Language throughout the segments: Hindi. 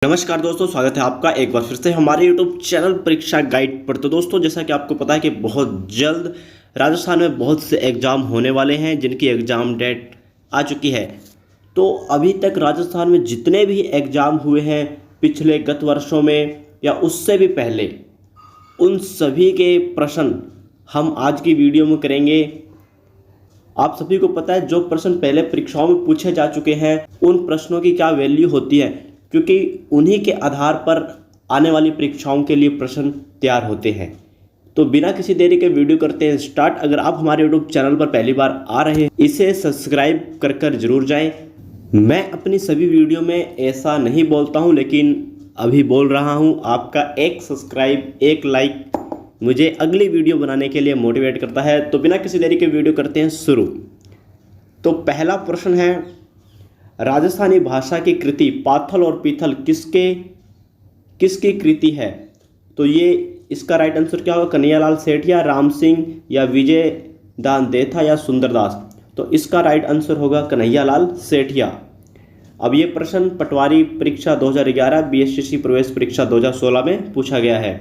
नमस्कार दोस्तों, स्वागत है आपका एक बार फिर से हमारे YouTube चैनल परीक्षा गाइड पर। तो दोस्तों, जैसा कि आपको पता है कि बहुत जल्द राजस्थान में बहुत से एग्ज़ाम होने वाले हैं जिनकी एग्ज़ाम डेट आ चुकी है। तो अभी तक राजस्थान में जितने भी एग्ज़ाम हुए हैं पिछले गत वर्षों में या उससे भी पहले, उन सभी के प्रश्न हम आज की वीडियो में करेंगे। आप सभी को पता है जो प्रश्न पहले परीक्षाओं में पूछे जा चुके हैं उन प्रश्नों की क्या वैल्यू होती है, क्योंकि उन्हीं के आधार पर आने वाली परीक्षाओं के लिए प्रश्न तैयार होते हैं। तो बिना किसी देरी के वीडियो करते हैं स्टार्ट। अगर आप हमारे यूट्यूब चैनल पर पहली बार आ रहे हैं, इसे सब्सक्राइब कर जरूर जाएं। मैं अपनी सभी वीडियो में ऐसा नहीं बोलता हूं, लेकिन अभी बोल रहा हूं। आपका एक सब्सक्राइब, एक लाइक मुझे अगली वीडियो बनाने के लिए मोटिवेट करता है। तो बिना किसी देरी के वीडियो करते हैं शुरू। तो पहला प्रश्न है, राजस्थानी भाषा की कृति पाथल और पीथल किसकी कृति है? तो ये इसका राइट आंसर क्या होगा? कन्हैयालाल सेठिया, राम सिंह या विजय दान देथा या सुंदरदास? तो इसका राइट आंसर होगा कन्हैयालाल सेठिया। अब ये प्रश्न पटवारी परीक्षा 2011, बीएससीसी प्रवेश परीक्षा 2016 में पूछा गया है।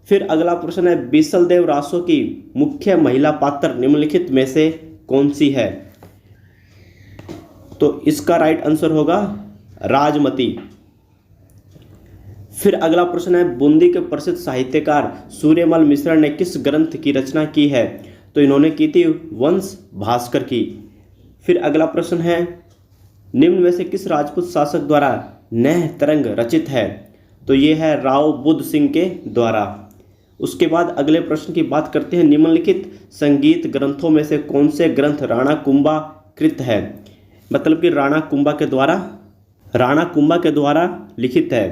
फिर अगला प्रश्न है, बीसलदेव रासो की मुख्य महिला पात्र निम्नलिखित में से कौन सी है? तो इसका राइट आंसर होगा राजमती। फिर अगला प्रश्न है, बूंदी के प्रसिद्ध साहित्यकार सूर्यमल मिश्र ने किस ग्रंथ की रचना की है? तो इन्होंने की थी वंश भास्कर की। फिर अगला प्रश्न है, निम्न में से किस राजपूत शासक द्वारा नह तरंग रचित है? तो ये है राव बुद्ध सिंह के द्वारा। उसके बाद अगले प्रश्न की बात करते हैं, निम्नलिखित संगीत ग्रंथों में से कौन से ग्रंथ राणा कुंभा कृत है? मतलब कि राणा कुंभा के द्वारा लिखित है।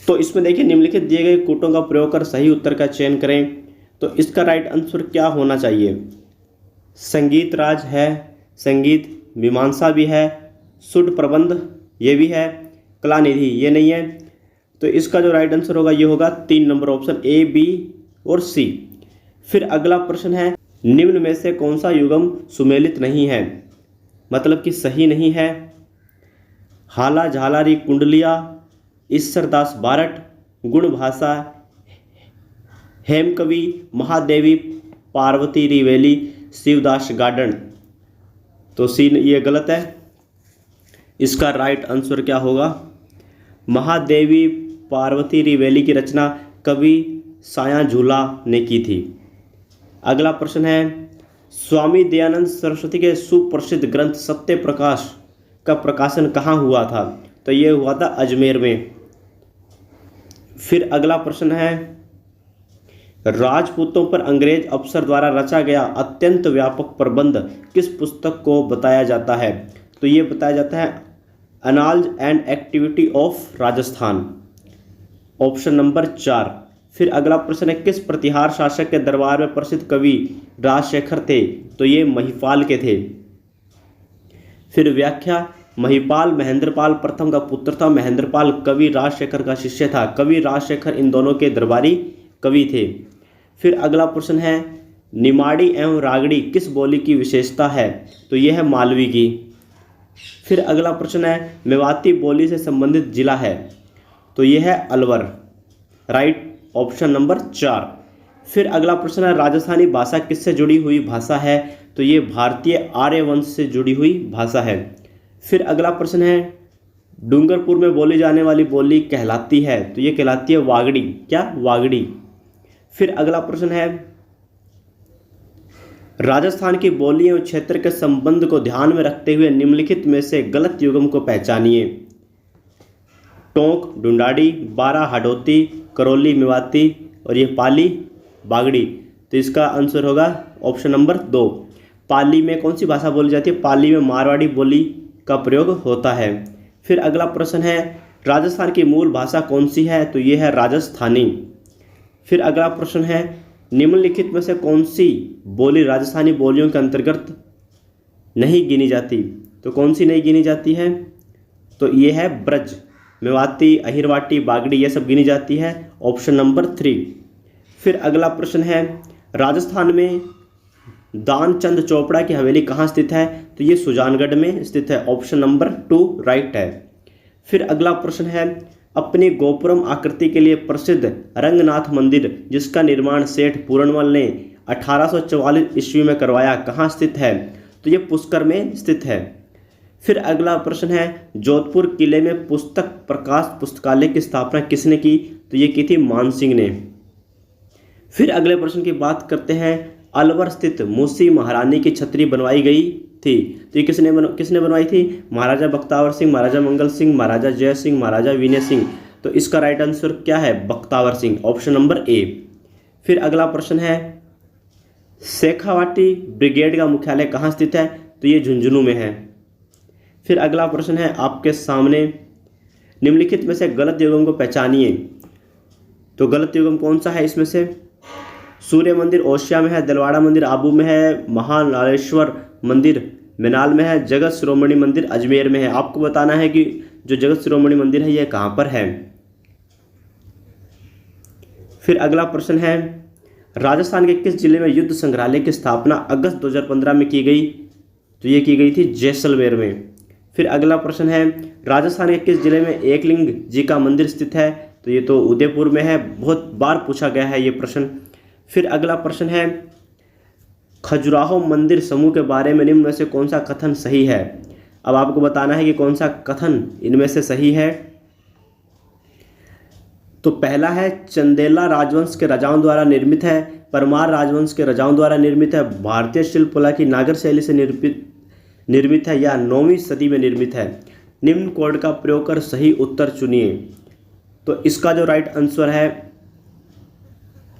तो इसमें देखिए, निम्नलिखित दिए गए कूटों का प्रयोग कर सही उत्तर का चयन करें। तो इसका राइट आंसर क्या होना चाहिए? संगीत राज है, संगीत मीमांसा भी है, सुड प्रबंध ये भी है, कलानिधि ये नहीं है। तो इसका जो राइट आंसर होगा ये होगा 3 नंबर ऑप्शन ए, बी और सी। फिर अगला प्रश्न है, निम्न में से कौन सा युगम सुमेलित नहीं है? मतलब कि सही नहीं है। हाला झालारी कुंडलिया, ईश्वरदास बारट, गुण भाषा, हेमकवि, महादेवी पार्वती रिवेली, शिवदास गार्डन? तो सी ये गलत है। इसका राइट आंसर क्या होगा? महादेवी पार्वती रिवेली की रचना कवि साया झूला ने की थी। अगला प्रश्न है, स्वामी दयानंद सरस्वती के सुप्रसिद्ध ग्रंथ सत्य प्रकाश का प्रकाशन कहाँ हुआ था? तो ये हुआ था अजमेर में। फिर अगला प्रश्न है, राजपूतों पर अंग्रेज अफसर द्वारा रचा गया अत्यंत व्यापक प्रबंध किस पुस्तक को बताया जाता है? तो ये बताया जाता है annals and activity of Rajasthan, option number 4। फिर अगला प्रश्न है, किस प्रतिहार शासक के दरबार में प्रसिद्ध कवि राजशेखर थे? तो ये महिपाल के थे। फिर व्याख्या, महिपाल महेंद्रपाल प्रथम का पुत्र था। महेंद्रपाल कवि राजशेखर का शिष्य था। कवि राजशेखर इन दोनों के दरबारी कवि थे। फिर अगला प्रश्न है, निमाड़ी एवं रागड़ी किस बोली की विशेषता है? तो यह है मालवी की। फिर अगला प्रश्न है, मेवाती बोली से संबंधित जिला है? तो यह है अलवर, राइट ऑप्शन नंबर 4। फिर अगला प्रश्न है, राजस्थानी भाषा किससे जुड़ी हुई भाषा है? तो ये भारतीय आर्य वंश से जुड़ी हुई भाषा है। फिर अगला प्रश्न है, डूंगरपुर में बोली जाने वाली बोली कहलाती है? तो ये कहलाती है वागड़ी। क्या? वागड़ी। फिर अगला प्रश्न है, राजस्थान की बोली एवं क्षेत्र के संबंध को ध्यान में रखते हुए निम्नलिखित में से गलत युग्म को पहचानिए। टोंक ढूंढाड़ी, बारा हाडोती, करौली मेवाती और ये पाली बागड़ी। तो इसका आंसर होगा ऑप्शन नंबर 2। पाली में कौन सी भाषा बोली जाती है? पाली में मारवाड़ी बोली का प्रयोग होता है। फिर अगला प्रश्न है, राजस्थान की मूल भाषा कौन सी है? तो ये है राजस्थानी। फिर अगला प्रश्न है, निम्नलिखित में से कौन सी बोली राजस्थानी बोलियों के अंतर्गत नहीं गिनी जाती? तो कौन सी नहीं गिनी जाती है? तो ये है ब्रज, मेवाती, अहिरवाटी, बागड़ी ये सब गिनी जाती है, ऑप्शन नंबर 3। फिर अगला प्रश्न है, राजस्थान में दानचंद चोपड़ा की हवेली कहाँ स्थित है? तो ये सुजानगढ़ में स्थित है, ऑप्शन नंबर 2 राइट है। फिर अगला प्रश्न है, अपनी गोपुरम आकृति के लिए प्रसिद्ध रंगनाथ मंदिर जिसका निर्माण सेठ पूरनमल ने 1844 ईस्वी में करवाया कहाँ स्थित है? तो ये पुष्कर में स्थित है। फिर अगला प्रश्न है, जोधपुर किले में पुस्तक प्रकाश पुस्तकालय की स्थापना किसने की? तो ये की थी मानसिंह ने। फिर अगले प्रश्न की बात करते हैं, अलवर स्थित मूसी महारानी की छतरी बनवाई गई थी, तो ये किसने बनवाई थी? महाराजा बख्तावर सिंह, महाराजा मंगल सिंह, महाराजा जय सिंह, महाराजा विनय सिंह। तो इसका राइट आंसर क्या है? Bakhtawar Singh, option number A. फिर अगला प्रश्न है, शेखावाटी ब्रिगेड का मुख्यालय कहाँ स्थित है? तो ये झुंझुनू में है। फिर अगला प्रश्न है आपके सामने, निम्नलिखित में से गलत युगम को पहचानिए। तो गलत युगम कौन सा है इसमें से? सूर्य मंदिर ओसिया में है, दिलवाड़ा मंदिर आबू में है, महानालेश्वर मंदिर मिनाल में है, जगत शिरोमणि मंदिर अजमेर में है। आपको बताना है कि जो जगत शिरोमणि मंदिर है यह कहाँ पर है। फिर अगला प्रश्न है, राजस्थान के किस जिले में युद्ध संग्रहालय की स्थापना अगस्त 2015 में की गई? तो ये की गई थी जैसलमेर में। फिर अगला प्रश्न है, राजस्थान के किस जिले में एकलिंग जी का मंदिर स्थित है? तो ये तो उदयपुर में है, बहुत बार पूछा गया है ये प्रश्न। फिर अगला प्रश्न है, खजुराहो मंदिर समूह के बारे में निम्न में से कौन सा कथन सही है? अब आपको बताना है कि कौन सा कथन इनमें से सही है। तो पहला है, चंदेला राजवंश के राजाओं द्वारा निर्मित है, परमार राजवंश के राजाओं द्वारा निर्मित है, भारतीय शिल्पकला की नागर शैली से निर्मित है या 9वीं सदी में निर्मित है। निम्न कोड का प्रयोग कर सही उत्तर चुनिए। तो इसका जो राइट आंसर है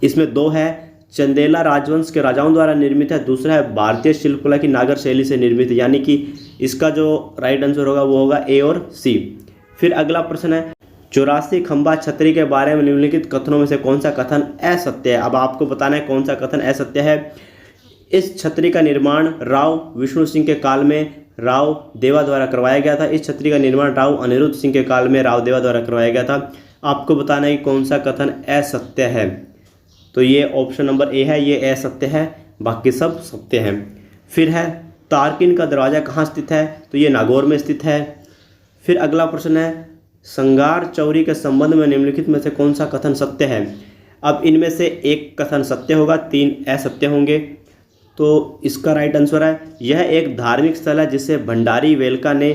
इसमें दो है, चंदेला राजवंश के राजाओं द्वारा निर्मित है, दूसरा है भारतीय शिल्पकला की नागर शैली से निर्मित है, यानी कि इसका जो राइट आंसर होगा वो होगा ए और सी। फिर अगला प्रश्न है, 84 खंबा छतरी के बारे में निम्नलिखित कथनों में से कौन सा कथन असत्य है? अब आपको बताना है कौन सा कथन असत्य है। इस छतरी का निर्माण राव विष्णु सिंह के काल में राव देवा द्वारा करवाया गया था। इस छतरी का निर्माण राव अनिरुद्ध सिंह के काल में राव देवा द्वारा करवाया गया था। आपको बताना है कि कौन सा कथन असत्य है। तो ये ऑप्शन नंबर ए है, ये असत्य है, बाकी सब सत्य है। फिर है, तारकिन का दरवाज़ा कहाँ स्थित है? तो ये नागौर में स्थित है। फिर अगला प्रश्न है, संगार चौरी के संबंध में निम्नलिखित में से कौन सा कथन सत्य है? अब इनमें से एक कथन सत्य होगा, 3 असत्य होंगे। तो इसका राइट आंसर है, यह एक धार्मिक स्थल है जिसे भंडारी वेलका ने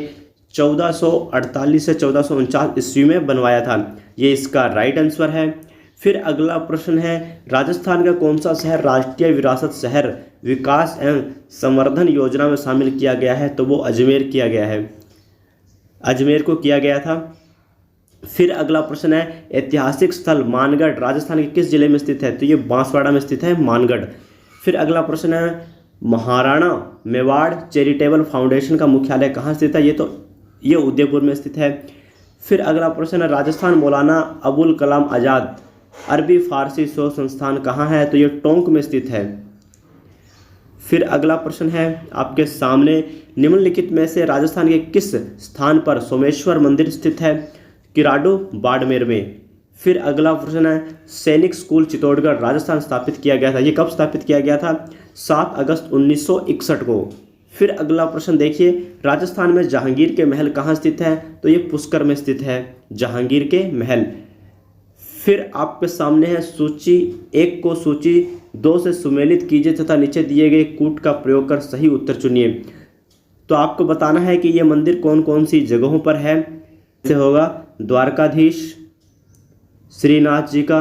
1448 से 1449 ईस्वी में बनवाया था। ये इसका राइट आंसर है। फिर अगला प्रश्न है, राजस्थान का कौन सा शहर राष्ट्रीय विरासत शहर विकास एवं संवर्धन योजना में शामिल किया गया है? तो वो अजमेर किया गया है, अजमेर को किया गया था। फिर अगला प्रश्न है, ऐतिहासिक स्थल मानगढ़ राजस्थान के किस जिले में स्थित है? तो ये बांसवाड़ा में स्थित है मानगढ़। फिर अगला प्रश्न है, महाराणा मेवाड़ चैरिटेबल फाउंडेशन का मुख्यालय कहाँ स्थित है? ये उदयपुर में स्थित है। फिर अगला प्रश्न है, राजस्थान मौलाना अबुल कलाम आज़ाद अरबी फारसी शोध संस्थान कहाँ है? तो ये टोंक में स्थित है। फिर अगला प्रश्न है आपके सामने, निम्नलिखित में से राजस्थान के किस स्थान पर सोमेश्वर मंदिर स्थित है? किराडू बाड़मेर में। फिर अगला प्रश्न है, सैनिक स्कूल चित्तौड़गढ़ राजस्थान स्थापित किया गया था, ये कब स्थापित किया गया था? 7 अगस्त 1961 को। फिर अगला प्रश्न देखिए, राजस्थान में जहांगीर के महल कहाँ स्थित है? तो ये पुष्कर में स्थित है जहांगीर के महल। फिर आपके सामने है, सूची 1 को सूची 2 से सुमेलित कीजिए तथा नीचे दिए गए कूट का प्रयोग कर सही उत्तर चुनिए। तो आपको बताना है कि ये मंदिर कौन कौन सी जगहों पर है। जैसे होगा द्वारकाधीश श्रीनाथ जी का,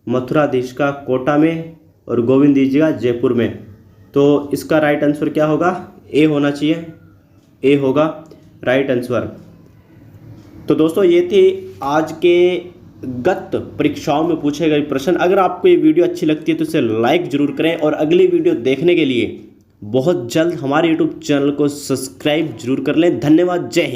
मथुराधीश का कोटा में और गोविंद जी का जयपुर में। तो इसका राइट आंसर क्या होगा? ए होना चाहिए, ए होगा राइट आंसर। तो दोस्तों ये थी आज के गत परीक्षाओं में पूछे गए प्रश्न। अगर आपको ये वीडियो अच्छी लगती है तो इसे लाइक जरूर करें और अगली वीडियो देखने के लिए बहुत जल्द हमारे यूट्यूब चैनल को सब्सक्राइब जरूर कर लें। धन्यवाद, जय हिंद।